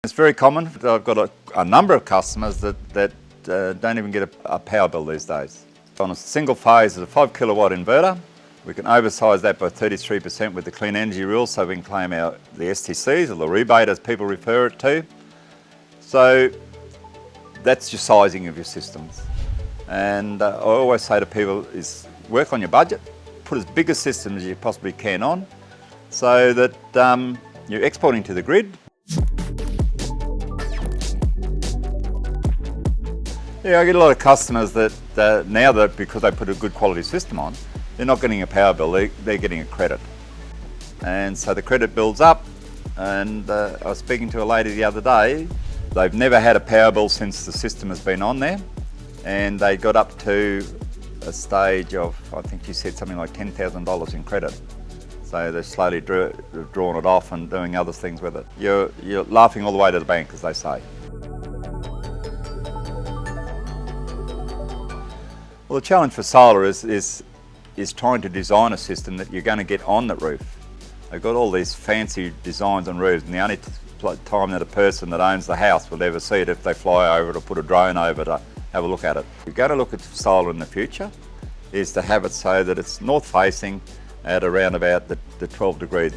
It's very common. I've got a number of customers that don't even get a power bill these days. On a single phase of a 5 kilowatt inverter, we can oversize that by 33% with the clean energy rules, so we can claim the STCs, or the rebate as people refer it to. So that's your sizing of your systems. And I always say to people is work on your budget, put as big a system as you possibly can on, so that you're exporting to the grid. Yeah, I get a lot of customers that now that because they put a good quality system on, they're not getting a power bill, they're getting a credit. And so the credit builds up, and I was speaking to a lady the other day, they've never had a power bill since the system has been on there, and they got up to a stage of, I think she said something like $10,000 in credit. So they're slowly drawing it off and doing other things with it. You're laughing all the way to the bank, as they say. Well, the challenge for solar is trying to design a system that you're going to get on the roof. They've got all these fancy designs on roofs, and the only time that a person that owns the house will ever see it if they fly over it or put a drone over to have a look at it. You're going to look at solar in the future is to have it so that it's north facing at around about the 12 degrees.